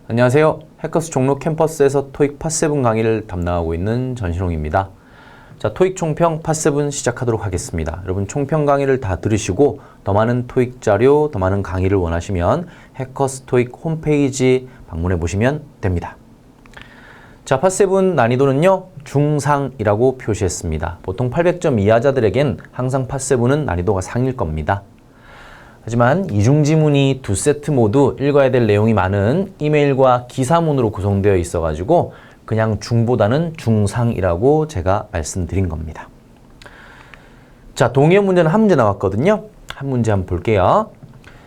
안녕하세요. 해커스 종로 캠퍼스에서 토익 파7 강의를 담당하고 있는 전신홍입니다. 자, 토익 총평 파7 시작하도록 하겠습니다. 여러분 총평 강의를 다 들으시고 더 많은 토익 자료, 더 많은 강의를 원하시면 해커스 토익 홈페이지 방문해 보시면 됩니다. 자, 파7 난이도는요, 중상이라고 표시했습니다. 보통 800점 이하자들에겐 항상 파7은 난이도가 상일 겁니다. 하지만 이중지문이 두 세트 모두 읽어야 될 내용이 많은 이메일과 기사문으로 구성되어 있어가지고 그냥 중보다는 중상이라고 제가 말씀드린 겁니다. 자, 동의어 문제는 한 문제 나왔거든요. 한 문제 한번 볼게요.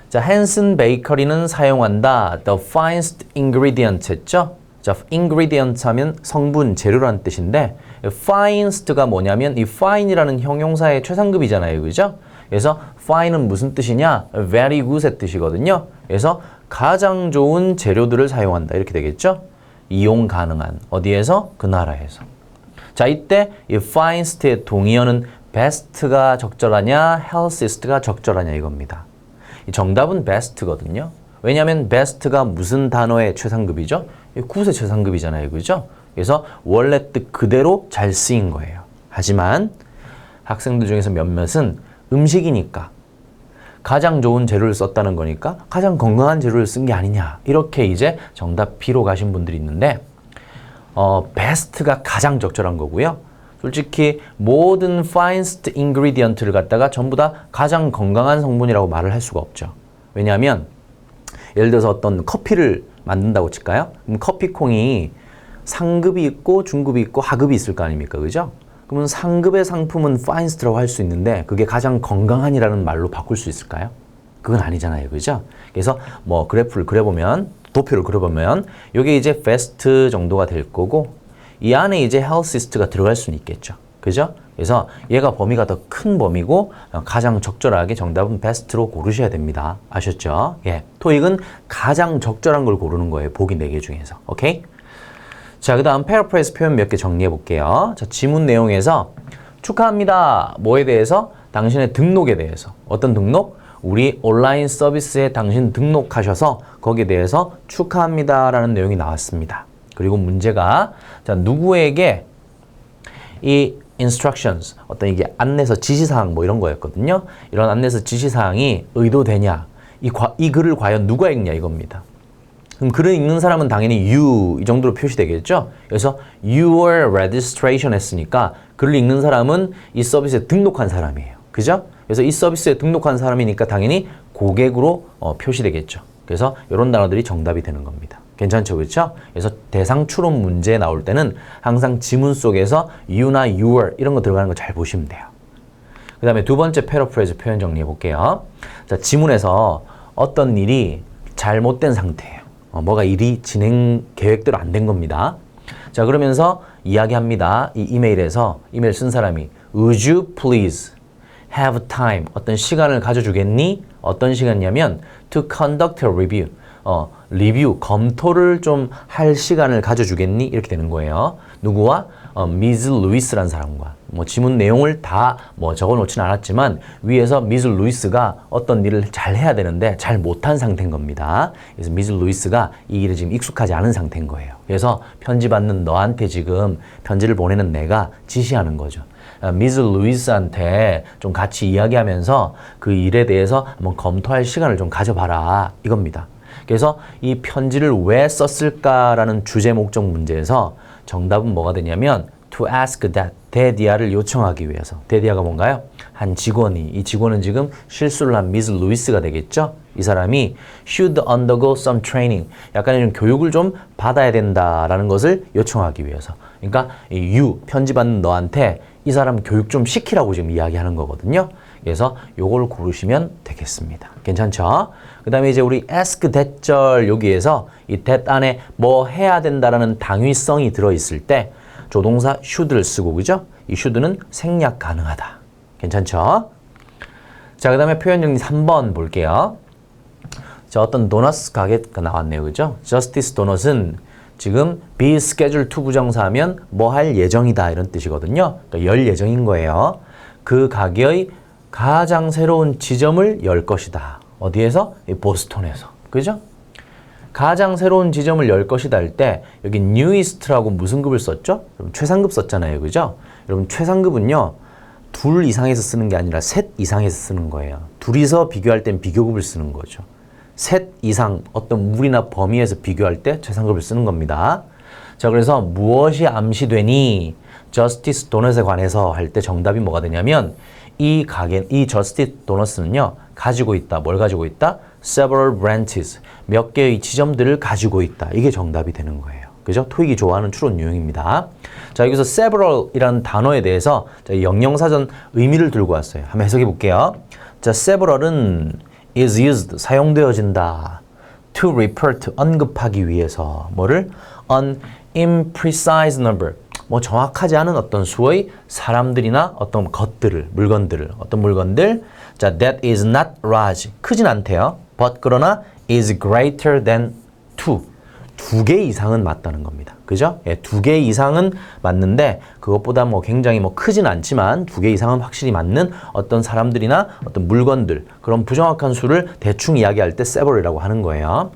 자, 헨슨 베이커리는 사용한다. The finest ingredient 했죠? 자, ingredient 하면 성분, 재료라는 뜻인데 finest가 뭐냐면 이 fine이라는 형용사의 최상급이잖아요. 그죠? 그래서 fine은 무슨 뜻이냐? very good의 뜻이거든요. 그래서 가장 좋은 재료들을 사용한다. 이렇게 되겠죠? 이용 가능한. 어디에서? 그 나라에서. 자, 이때 이 finest의 동의어는 best가 적절하냐? healthiest가 적절하냐 이겁니다. 이 정답은 best거든요. 왜냐하면 best가 무슨 단어의 최상급이죠? good의 최상급이잖아요. 그죠? 그래서 원래 뜻 그대로 잘 쓰인 거예요. 하지만 학생들 중에서 몇몇은 음식이니까 가장 좋은 재료를 썼다는 거니까 가장 건강한 재료를 쓴 게 아니냐 이렇게 이제 정답 B로 가신 분들이 있는데 best가 가장 적절한 거고요. 솔직히 모든 finest ingredient를 갖다가 전부 다 가장 건강한 성분이라고 말을 할 수가 없죠. 왜냐하면 예를 들어서 어떤 커피를 만든다고 칠까요? 그럼 커피콩이 상급이 있고 중급이 있고 하급이 있을 거 아닙니까? 그죠? 그러면 상급의 상품은 finest라고 할 수 있는데 그게 가장 건강한이라는 말로 바꿀 수 있을까요? 그건 아니잖아요. 그죠? 그래서 뭐 그래프를 그려보면, 도표를 그려보면 이게 이제 best 정도가 될 거고 이 안에 이제 healthiest가 들어갈 수는 있겠죠. 그죠? 그래서 얘가 범위가 더 큰 범위고 가장 적절하게 정답은 best로 고르셔야 됩니다. 아셨죠? 예. 토익은 가장 적절한 걸 고르는 거예요. 보기 4개 중에서. 오케이? 자, 그 다음 패러프레이즈 표현 몇 개 정리해 볼게요. 자, 지문 내용에서 축하합니다. 뭐에 대해서? 당신의 등록에 대해서. 어떤 등록? 우리 온라인 서비스에 당신 등록하셔서 거기에 대해서 축하합니다 라는 내용이 나왔습니다. 그리고 문제가 자, 누구에게 이 instructions, 어떤 이게 안내서 지시사항 뭐 이런 거였거든요. 이런 안내서 지시사항이 의도되냐? 이 글을 과연 누가 읽냐 이겁니다. 그럼 글을 읽는 사람은 당연히 you 이 정도로 표시되겠죠. 그래서 your registration 했으니까 글을 읽는 사람은 이 서비스에 등록한 사람이에요. 그죠? 그래서 이 서비스에 등록한 사람이니까 당연히 고객으로 표시되겠죠. 그래서 이런 단어들이 정답이 되는 겁니다. 괜찮죠? 그렇죠? 그래서 대상 추론 문제 나올 때는 항상 지문 속에서 you나 your 이런 거 들어가는 거 잘 보시면 돼요. 그 다음에 두 번째 패러프레이즈 표현 정리해 볼게요. 자, 지문에서 어떤 일이 잘못된 상태예요. 뭐가 일이 진행 계획대로 안 된 겁니다. 자, 그러면서 이야기합니다. 이 이메일에서 이메일 쓴 사람이 Would you please have time? 어떤 시간을 가져주겠니? 어떤 시간이냐면 to conduct a review. 리뷰, 검토를 좀 할 시간을 가져주겠니? 이렇게 되는 거예요. 누구와? 미즈 루이스라는 사람과. 뭐 지문 내용을 다 뭐 적어놓지는 않았지만 위에서 미즈 루이스가 어떤 일을 잘 해야 되는데 잘 못한 상태인 겁니다. 그래서 미즈 루이스가 이 일에 지금 익숙하지 않은 상태인 거예요. 그래서 편지 받는 너한테 지금 편지를 보내는 내가 지시하는 거죠. 미즈 루이스한테 좀 같이 이야기하면서 그 일에 대해서 한번 검토할 시간을 좀 가져봐라 이겁니다. 그래서 이 편지를 왜 썼을까라는 주제 목적 문제에서 정답은 뭐가 되냐면 to ask that, 대디아를 요청하기 위해서. 대디아가 뭔가요? 한 직원이, 이 직원은 지금 실수를 한 미스 루이스가 되겠죠? 이 사람이 should undergo some training, 약간의 좀 교육을 좀 받아야 된다라는 것을 요청하기 위해서. 그러니까 이 you, 편지 받는 너한테 이 사람 교육 좀 시키라고 지금 이야기하는 거거든요. 그래서 요걸 고르시면 되겠습니다. 괜찮죠? 그 다음에 이제 우리 ask that절 여기에서 이 that 안에 뭐 해야 된다라는 당위성이 들어있을 때 조동사 should를 쓰고, 그죠? 이 should는 생략 가능하다. 괜찮죠? 자, 그 다음에 표현 정리 3번 볼게요. 자, 어떤 도너스 가게가 나왔네요. 그죠? Justice 도넛은 지금 be scheduled to 부정사하면 뭐 할 예정이다 이런 뜻이거든요. 그러니까 열 예정인 거예요. 그 가게의 가장 새로운 지점을 열 것이다. 어디에서? 이 보스턴에서. 그죠? 가장 새로운 지점을 열 것이다 할 때 여기 newest라고 무슨 급을 썼죠? 여러분 최상급 썼잖아요. 그죠? 여러분 최상급은요. 둘 이상에서 쓰는 게 아니라 셋 이상에서 쓰는 거예요. 둘이서 비교할 땐 비교급을 쓰는 거죠. 셋 이상 어떤 무리나 범위에서 비교할 때 최상급을 쓰는 겁니다. 자, 그래서 무엇이 암시되니? 저스티스 도넛에 관해서 할 때 정답이 뭐가 되냐면 이 저스티스 도넛은요. 가지고 있다. 뭘 가지고 있다? several branches. 몇 개의 지점들을 가지고 있다. 이게 정답이 되는 거예요. 그죠? 토익이 좋아하는 추론 유형입니다. 자, 여기서 several이라는 단어에 대해서 영영사전 의미를 들고 왔어요. 한번 해석해 볼게요. 자, several은 is used, 사용되어진다. to refer to, 언급하기 위해서. 뭐를? an imprecise number. 뭐 정확하지 않은 어떤 수의 사람들이나 어떤 것들을, 물건들을, 어떤 물건들. 자, that is not large. 크진 않대요. but 그러나 is greater than two. 2개 이상은 맞다는 겁니다. 그죠? 예, 2개 이상은 맞는데 그것보다 뭐 굉장히 뭐 크진 않지만 2개 이상은 확실히 맞는 어떤 사람들이나 어떤 물건들 그런 부정확한 수를 대충 이야기할 때 several이라고 하는 거예요.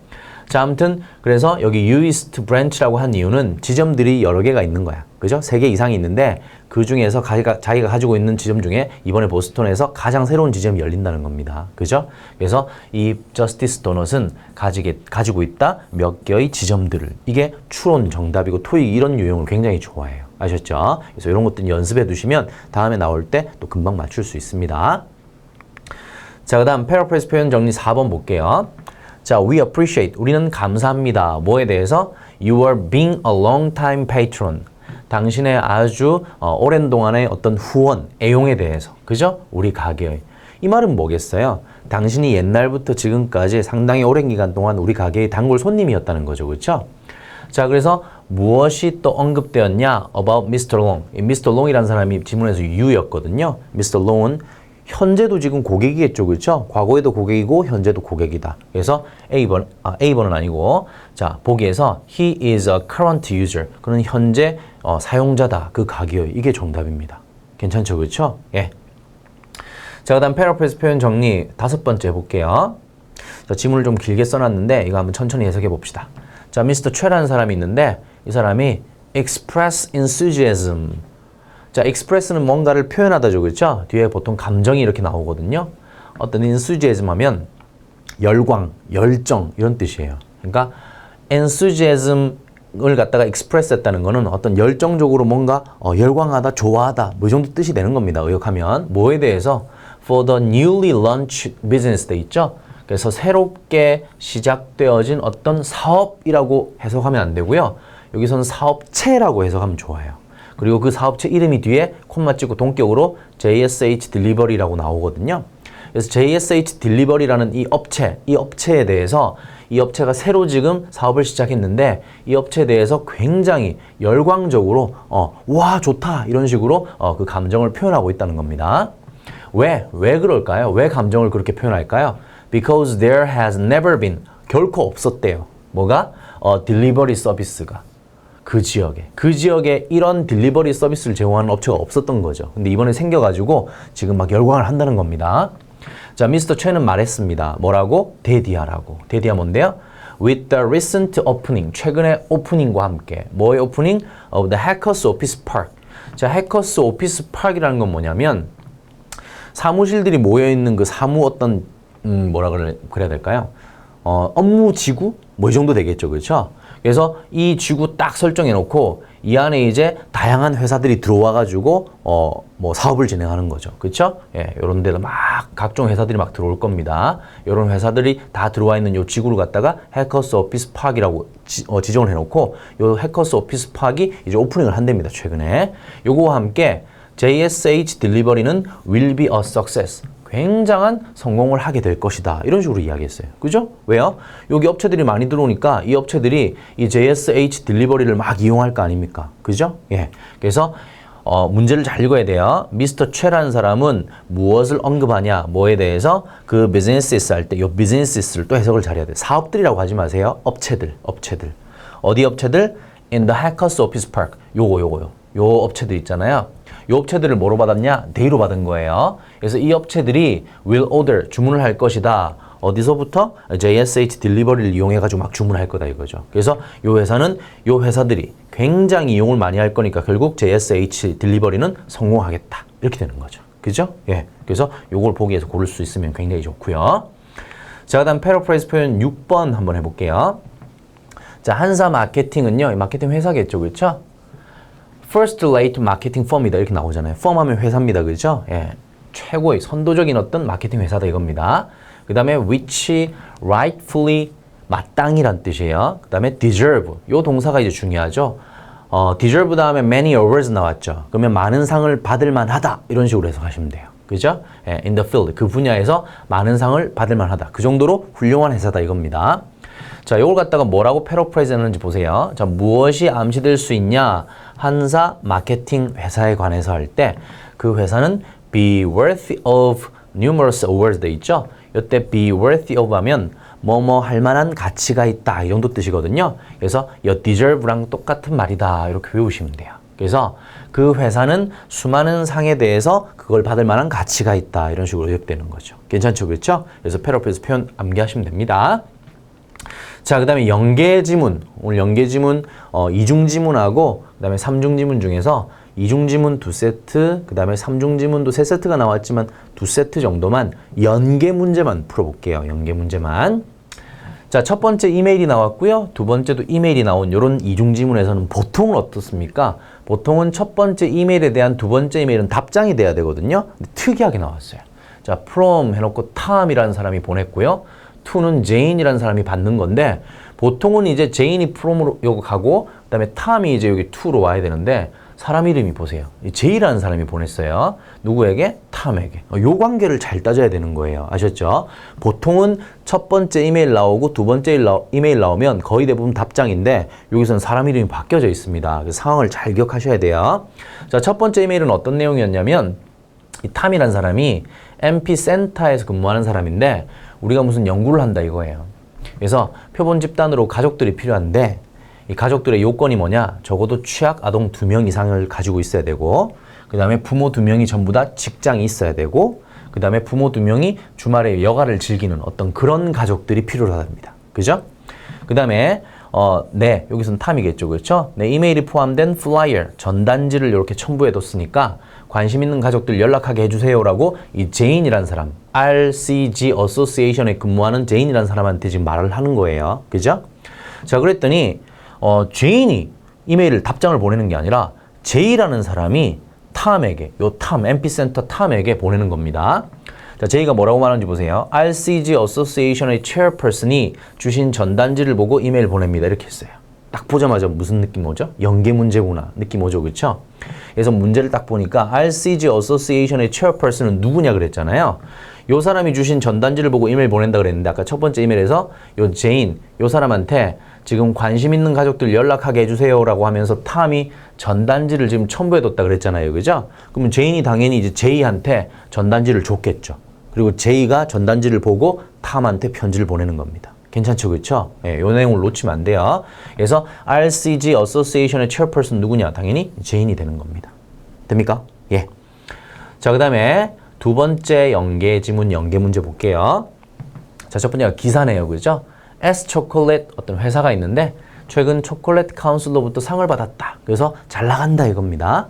자, 아무튼 그래서 여기 newest branch라고 한 이유는 지점들이 여러 개가 있는 거야. 그죠? 3개 이상이 있는데 그 중에서 자기가 가지고 있는 지점 중에 이번에 보스턴에서 가장 새로운 지점이 열린다는 겁니다. 그죠? 그래서 이 저스티스 도넛은 가지고 있다 몇 개의 지점들을. 이게 추론 정답이고 토익 이런 유형을 굉장히 좋아해요. 아셨죠? 그래서 이런 것들 연습해 두시면 다음에 나올 때 또 금방 맞출 수 있습니다. 자, 그 다음 패러프레이즈 표현 정리 4번 볼게요. 자, we appreciate. 우리는 감사합니다. 뭐에 대해서? You are being a long time patron. 당신의 아주 오랜 동안의 어떤 후원, 애용에 대해서. 그죠? 우리 가게의. 이 말은 뭐겠어요? 당신이 옛날부터 지금까지 상당히 오랜 기간 동안 우리 가게의 단골 손님이었다는 거죠. 그렇죠? 자, 그래서 무엇이 또 언급되었냐? About Mr. Long. 이 Mr. Long이라는 사람이 지문에서 you였거든요. Mr. Long은 현재도 지금 고객이겠죠. 그렇죠? 과거에도 고객이고 현재도 고객이다. 그래서 A번은 아니고 자, 보기에서 he is a current user. 그는 현재 사용자다. 그 가게의. 이게 정답입니다. 괜찮죠? 그렇죠? 예. 자, 그다음 패러프레이즈 표현 정리 5번째 해볼게요. 자, 지문을 좀 길게 써놨는데 이거 한번 천천히 해석해 봅시다. 자, 미스터 최라는 사람이 있는데 이 사람이 express enthusiasm. 자, express는 뭔가를 표현하다죠. 그렇죠? 뒤에 보통 감정이 이렇게 나오거든요. 어떤 enthusiasm 하면 열광, 열정 이런 뜻이에요. 그러니까 enthusiasm을 갖다가 express 했다는 거는 어떤 열정적으로 뭔가 열광하다, 좋아하다 뭐 이 정도 뜻이 되는 겁니다. 의역하면 뭐에 대해서? For the newly launched business 돼 있죠? 그래서 새롭게 시작되어진 어떤 사업이라고 해석하면 안 되고요. 여기서는 사업체라고 해석하면 좋아요. 그리고 그 사업체 이름이 뒤에 콤마 찍고 동격으로 JSH 딜리버리라고 나오거든요. 그래서 JSH 딜리버리라는 이 업체에 대해서 이 업체가 새로 지금 사업을 시작했는데 이 업체에 대해서 굉장히 열광적으로 와 좋다 이런 식으로 그 감정을 표현하고 있다는 겁니다. 왜 그럴까요? 왜 감정을 그렇게 표현할까요? Because there has never been 결코 없었대요. 뭐가? 딜리버리 서비스가. 그 지역에 이런 딜리버리 서비스를 제공하는 업체가 없었던 거죠. 근데 이번에 생겨가지고 지금 막 열광을 한다는 겁니다. 자, 미스터 최는 말했습니다. 뭐라고? 데디아라고. 데디아 뭔데요? With the recent opening, 최근의 오프닝과 함께. 뭐의 오프닝? Of the Hackers Office Park. 자, Hackers Office Park이라는 건 뭐냐면 사무실들이 모여있는 그 사무 어떤 뭐라 그래야 될까요? 업무 지구? 뭐 이 정도 되겠죠. 그렇죠? 그래서 이 지구 딱 설정해 놓고 이 안에 이제 다양한 회사들이 들어와 가지고 뭐 사업을 진행하는 거죠. 그렇죠? 예, 요런 데도 막 각종 회사들이 막 들어올 겁니다. 요런 회사들이 다 들어와 있는 요 지구를 갖다가 해커스 오피스 파크라고 지정을 해 놓고 요 해커스 오피스 파크이 이제 오프닝을 한답니다. 최근에. 요거와 함께 JSH 딜리버리는 will be a success. 굉장한 성공을 하게 될 것이다. 이런 식으로 이야기했어요. 그죠? 왜요? 여기 업체들이 많이 들어오니까 이 업체들이 이 JSH 딜리버리를 막 이용할 거 아닙니까? 그죠? 예. 그래서 문제를 잘 읽어야 돼요. 미스터 최라는 사람은 무엇을 언급하냐? 뭐에 대해서? 그 비즈니스 할 때 이 비즈니스를 또 해석을 잘해야 돼요. 사업들이라고 하지 마세요. 업체들. 어디 업체들? In the Hackers Office Park. 요거요. 요 업체들 있잖아요. 이 업체들을 뭐로 받았냐? 데이로 받은 거예요. 그래서 이 업체들이 will order, 주문을 할 것이다. 어디서부터? JSH 딜리버리를 이용해가지고 막 주문할 거다 이거죠. 그래서 요 회사는 요 회사들이 굉장히 이용을 많이 할 거니까 결국 JSH 딜리버리는 성공하겠다. 이렇게 되는 거죠. 그죠? 예. 그래서 요걸 보기 위해서 고를 수 있으면 굉장히 좋고요. 자, 그 다음 패러프레이즈 표현 6번 한번 해볼게요. 자, 한사 마케팅은요. 마케팅 회사겠죠. 그렇죠? First rate marketing firm이다. 이렇게 나오잖아요. firm 하면 회사입니다. 그렇죠? 예. 최고의 선도적인 어떤 마케팅 회사다 이겁니다. 그 다음에 which rightfully 마땅이란 뜻이에요. 그 다음에 deserve. 요 동사가 이제 중요하죠. deserve 다음에 many awards 나왔죠. 그러면 많은 상을 받을 만하다. 이런 식으로 해석하시면 돼요. 그죠? 예, in the field. 그 분야에서 많은 상을 받을 만하다. 그 정도로 훌륭한 회사다 이겁니다. 자, 이걸 갖다가 뭐라고 패러프레이즈 했는지 보세요. 자, 무엇이 암시될 수 있냐? 한사 마케팅 회사에 관해서 할 때 그 회사는 be worthy of numerous awards 돼 있죠? 이때 be worthy of 하면 뭐뭐 할 만한 가치가 있다 이 정도 뜻이거든요. 그래서 이 deserve랑 똑같은 말이다 이렇게 외우시면 돼요. 그래서 그 회사는 수많은 상에 대해서 그걸 받을 만한 가치가 있다 이런 식으로 요약되는 거죠. 괜찮죠? 그렇죠? 그래서 패러프레이즈 표현 암기하시면 됩니다. 자, 그 다음에 연계지문. 오늘 연계지문 이중지문하고 그 다음에 삼중지문 중에서 이중지문 2세트, 그 다음에 삼중지문도 3세트가 나왔지만 2세트 정도만 연계 문제만 풀어볼게요. 연계 문제만. 자, 첫 번째 이메일이 나왔고요. 두 번째도 이메일이 나온 이런 이중지문에서는 보통은 어떻습니까? 보통은 첫 번째 이메일에 대한 두 번째 이메일은 답장이 돼야 되거든요. 근데 특이하게 나왔어요. 자, from 해놓고 Tom이라는 사람이 보냈고요. to는 Jane이라는 사람이 받는 건데 보통은 이제 Jane이 from으로 요거 가고 그다음에 Tom이 이제 여기 to로 와야 되는데 사람 이름이 보세요. J라는 사람이 보냈어요. 누구에게? Tom에게. 요 관계를 잘 따져야 되는 거예요. 아셨죠? 보통은 첫 번째 이메일 나오고 두 번째 이메일 나오면 거의 대부분 답장인데 여기서는 사람 이름이 바뀌어져 있습니다. 그래서 상황을 잘 기억하셔야 돼요. 자, 첫 번째 이메일은 어떤 내용이었냐면 이 탐이라는 사람이 MP 센터에서 근무하는 사람인데 우리가 무슨 연구를 한다 이거예요. 그래서 표본 집단으로 가족들이 필요한데 이 가족들의 요건이 뭐냐? 적어도 취약 아동 2명 이상을 가지고 있어야 되고 그 다음에 부모 2명이 전부 다 직장이 있어야 되고 그 다음에 부모 2명이 주말에 여가를 즐기는 어떤 그런 가족들이 필요하답니다. 그죠? 그 다음에 네, 여기서는 탐이겠죠. 그렇죠? 네, 이메일이 포함된 플라이어, 전단지를 이렇게 첨부해뒀으니까 관심 있는 가족들 연락하게 해주세요라고 이 제인이라는 사람, RCG 어소시에이션에 근무하는 제인이라는 사람한테 지금 말을 하는 거예요. 그죠? 자, 그랬더니 제인이 이메일을 답장을 보내는 게 아니라 제이라는 사람이 탐에게, 요 탐, MP센터 탐에게 보내는 겁니다. 자, 제이가 뭐라고 말하는지 보세요. RCG 어소시에이션의 체어퍼슨이 주신 전단지를 보고 이메일 보냅니다. 이렇게 했어요. 딱 보자마자 무슨 느낌 오죠? 연계 문제구나. 느낌 오죠? 그렇죠? 그래서 문제를 딱 보니까 RCG 어소시에이션의 체어퍼슨은 누구냐 그랬잖아요. 요 사람이 주신 전단지를 보고 이메일 보낸다 그랬는데 아까 첫 번째 이메일에서 요 제인, 요 사람한테 지금 관심 있는 가족들 연락하게 해주세요라고 하면서 탐이 전단지를 지금 첨부해뒀다 그랬잖아요. 그죠? 그러면 제인이 당연히 이제 제이한테 전단지를 줬겠죠. 그리고 제이가 전단지를 보고 탐한테 편지를 보내는 겁니다. 괜찮죠? 그렇죠? 예, 요 내용을 놓치면 안 돼요. 그래서 RCG 어소시에이션의 체어퍼슨 누구냐? 당연히 제인이 되는 겁니다. 됩니까? 예. 자, 그 다음에 두 번째 연계 지문 연계 문제 볼게요. 자, 첫 번째가 기사네요. 그죠? S 초콜릿 어떤 회사가 있는데 최근 초콜릿 카운슬로부터 상을 받았다. 그래서 잘 나간다 이겁니다.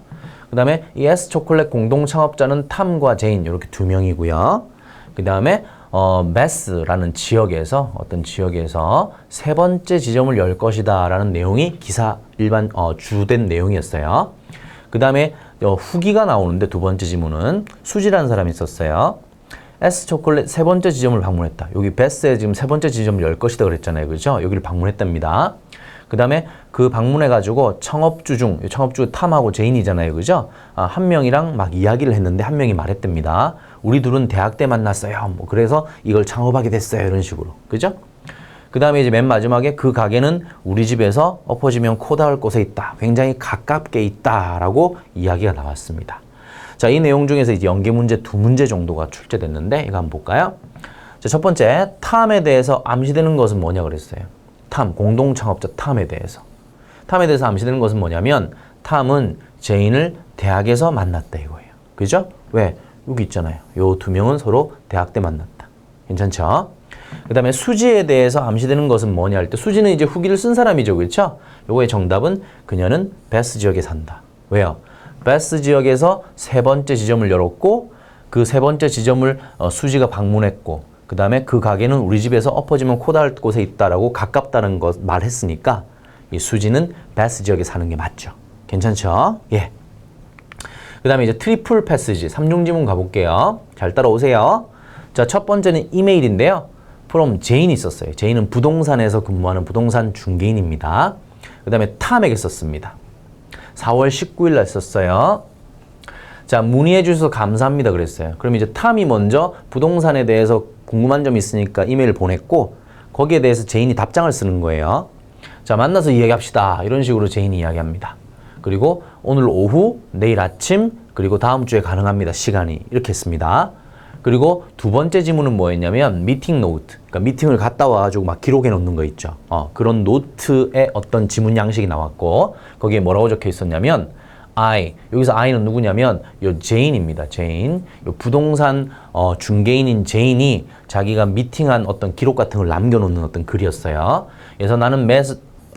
그 다음에 이 S 초콜릿 공동 창업자는 탐과 제인 이렇게 두 명이고요. 그 다음에 메스라는 지역에서 어떤 지역에서 세 번째 지점을 열 것이다 라는 내용이 기사 일반 주된 내용이었어요. 그 다음에 후기가 나오는데 두 번째 지문은 수지라는 사람이 있었어요. S 초콜릿 세 번째 지점을 방문했다. 여기 베스에 지금 세 번째 지점을 열 것이다 그랬잖아요. 그죠? 여기를 방문했답니다. 그 다음에 그 방문해가지고 창업주 탐하고 제인이잖아요. 그죠? 한 명이랑 막 이야기를 했는데 한 명이 말했답니다. 우리 둘은 대학 때 만났어요. 뭐 그래서 이걸 창업하게 됐어요. 이런 식으로. 그죠? 그 다음에 이제 맨 마지막에 그 가게는 우리 집에서 엎어지면 코 닿을 곳에 있다. 굉장히 가깝게 있다라고 이야기가 나왔습니다. 자, 이 내용 중에서 이제 연계 문제 두 문제 정도가 출제됐는데 이거 한번 볼까요? 자, 첫 번째, 탐에 대해서 암시되는 것은 뭐냐 그랬어요. 탐, 공동 창업자 탐에 대해서. 탐에 대해서 암시되는 것은 뭐냐면 탐은 제인을 대학에서 만났다 이거예요. 그죠? 왜? 여기 있잖아요. 요 두 명은 서로 대학 때 만났다. 괜찮죠? 그 다음에 수지에 대해서 암시되는 것은 뭐냐 할 때 수지는 이제 후기를 쓴 사람이죠. 그렇죠? 요거의 정답은 그녀는 베스 지역에 산다. 왜요? 베스 지역에서 세 번째 지점을 열었고 그 세 번째 지점을 수지가 방문했고 그 다음에 그 가게는 우리 집에서 엎어지면 코 닿을 곳에 있다라고 가깝다는 것 말했으니까 이 수지는 베스 지역에 사는 게 맞죠. 괜찮죠? 예. 그 다음에 이제 트리플 패스지 3중 지문 가볼게요. 잘 따라오세요. 자, 첫 번째는 이메일인데요. from 제인이 있었어요. 제인은 부동산에서 근무하는 부동산 중개인입니다. 그 다음에 탐에게 썼습니다. 4월 19일 날 썼어요. 자, 문의해 주셔서 감사합니다 그랬어요. 그럼 이제 탐이 먼저 부동산에 대해서 궁금한 점이 있으니까 이메일을 보냈고 거기에 대해서 제인이 답장을 쓰는 거예요. 자, 만나서 이야기합시다. 이런 식으로 제인이 이야기합니다. 그리고 오늘 오후, 내일 아침, 그리고 다음 주에 가능합니다. 시간이. 이렇게 했습니다. 그리고 두 번째 지문은 뭐였냐면 미팅 노트. 그러니까 미팅을 갔다 와가지고 막 기록해 놓는 거 있죠. 그런 노트에 어떤 지문 양식이 나왔고 거기에 뭐라고 적혀 있었냐면 여기서 I는 누구냐면 요 제인입니다. 제인. 요 부동산 중개인인 제인이 자기가 미팅한 어떤 기록 같은 걸 남겨놓는 어떤 글이었어요. 그래서 나는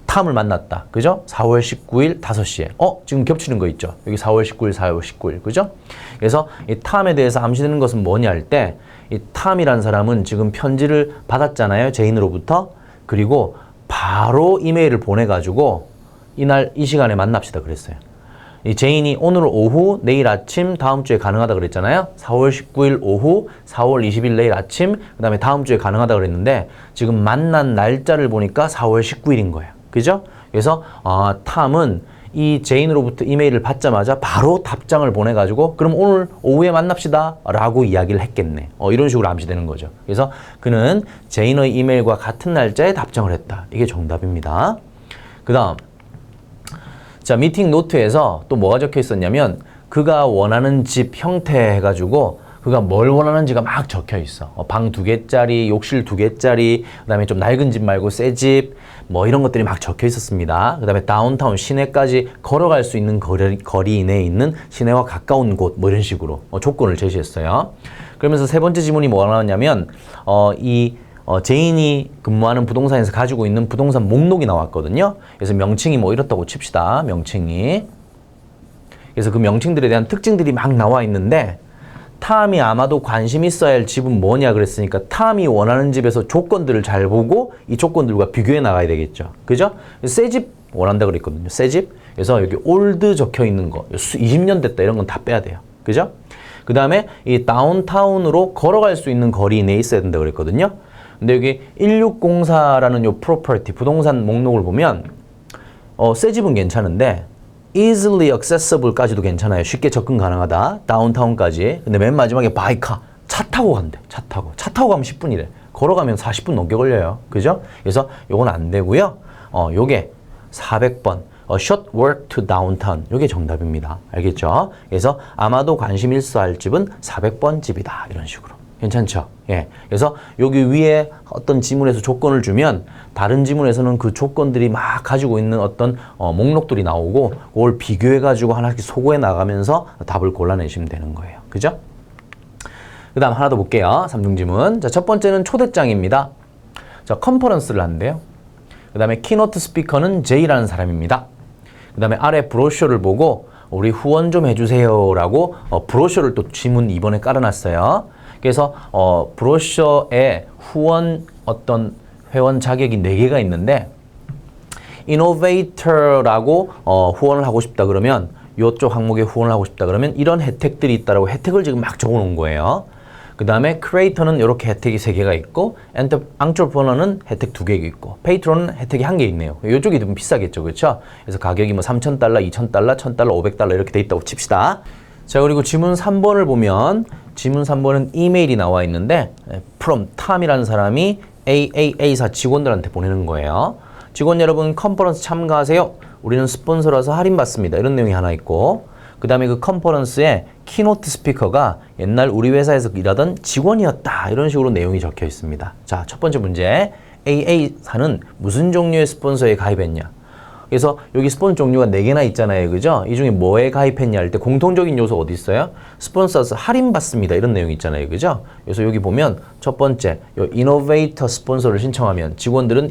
탐을 만났다. 그죠? 4월 19일 5시에. 지금 겹치는 거 있죠? 여기 4월 19일, 4월 19일. 그죠? 그래서 이 탐에 대해서 암시되는 것은 뭐냐 할 때 이 탐이란 사람은 지금 편지를 받았잖아요. 제인으로부터. 그리고 바로 이메일을 보내가지고 이날 이 시간에 만납시다 그랬어요. 이 제인이 오늘 오후, 내일 아침, 다음 주에 가능하다 그랬잖아요. 4월 19일 오후, 4월 20일 내일 아침, 그 다음에 다음 주에 가능하다 그랬는데 지금 만난 날짜를 보니까 4월 19일인 거예요. 그죠? 그래서 탐은 이 제인으로부터 이메일을 받자마자 바로 답장을 보내가지고 그럼 오늘 오후에 만납시다 라고 이야기를 했겠네. 이런 식으로 암시되는 거죠. 그래서 그는 제인의 이메일과 같은 날짜에 답장을 했다. 이게 정답입니다. 그 다음 자, 미팅 노트에서 또 뭐가 적혀 있었냐면 그가 원하는 집 형태 해가지고 그가 뭘 원하는지가 막 적혀 있어. 방 2개짜리, 욕실 2개짜리, 그 다음에 좀 낡은 집 말고 새 집, 뭐 이런 것들이 막 적혀 있었습니다. 그 다음에 다운타운 시내까지 걸어갈 수 있는 거리 이내에 있는 시내와 가까운 곳, 뭐 이런 식으로 조건을 제시했어요. 그러면서 세 번째 지문이 뭐가 나왔냐면, 제인이 근무하는 부동산에서 가지고 있는 부동산 목록이 나왔거든요. 그래서 명칭이 뭐 이렇다고 칩시다. 명칭이. 그래서 그 명칭들에 대한 특징들이 막 나와 있는데 탐이 아마도 관심 있어야 할 집은 뭐냐 그랬으니까 탐이 원하는 집에서 조건들을 잘 보고 이 조건들과 비교해 나가야 되겠죠. 그죠? 새 집 원한다 그랬거든요. 새 집. 그래서 여기 올드 적혀 있는 거 20년 됐다 이런 건 다 빼야 돼요. 그죠? 그 다음에 이 다운타운으로 걸어갈 수 있는 거리 내에 있어야 된다 그랬거든요. 근데 여기 1604라는 요 프로퍼티 부동산 목록을 보면 새 집은 괜찮은데 easily accessible까지도 괜찮아요. 쉽게 접근 가능하다. 다운타운까지. 근데 맨 마지막에 바이카. 차 타고 간대. 차 타고 가면 10분이래. 걸어가면 40분 넘게 걸려요. 그죠? 그래서 요건 안 되고요. 요게 400번. short work to downtown. 요게 정답입니다. 알겠죠? 그래서 아마도 관심 있어할 집은 400번 집이다. 이런 식으로. 괜찮죠? 예. 그래서 여기 위에 어떤 지문에서 조건을 주면 다른 지문에서는 그 조건들이 막 가지고 있는 어떤 목록들이 나오고 그걸 비교해가지고 하나씩 소거해 나가면서 답을 골라내시면 되는 거예요. 그죠? 그 다음 하나 더 볼게요. 3중 지문. 자, 첫 번째는 초대장입니다. 자, 컨퍼런스를 한대요. 그 다음에 키노트 스피커는 제이라는 사람입니다. 그 다음에 아래 브로셔를 보고 우리 후원 좀 해주세요 라고 브로셔를 또 지문 2번에 깔아놨어요. 그래서 브로셔에 후원 어떤 회원 자격이 4개가 있는데 innovator라고 후원을 하고 싶다 그러면 이쪽 항목에 후원을 하고 싶다 그러면 이런 혜택들이 있다라고 혜택을 지금 막 적어 놓은 거예요. 그 다음에 creator는 이렇게 혜택이 3개가 있고 entrepreneur는 혜택 2개 있고 patron은 혜택이 1개 있네요. 이쪽이 좀 비싸겠죠. 그렇죠? 그래서 가격이 뭐 $3,000, $2,000, $1,000, $500 이렇게 돼 있다고 칩시다. 자, 그리고 지문 3번을 보면 지문 3번은 이메일이 나와 있는데 from 탐이라는 사람이 AAA사 직원들한테 보내는 거예요. 직원 여러분 컨퍼런스 참가하세요. 우리는 스폰서라서 할인받습니다. 이런 내용이 하나 있고 그 다음에 그 컨퍼런스에 키노트 스피커가 옛날 우리 회사에서 일하던 직원이었다. 이런 식으로 내용이 적혀 있습니다. 자, 첫 번째 문제 AA사는 무슨 종류의 스폰서에 가입했냐? 그래서 여기 스폰서 종류가 4개나 있잖아요. 그죠? 이 중에 뭐에 가입했냐 할 때 공통적인 요소 어디 있어요? 스폰서스 할인받습니다. 이런 내용 있잖아요. 그죠? 그래서 여기 보면 첫 번째, 요 이노베이터 스폰서를 신청하면 직원들은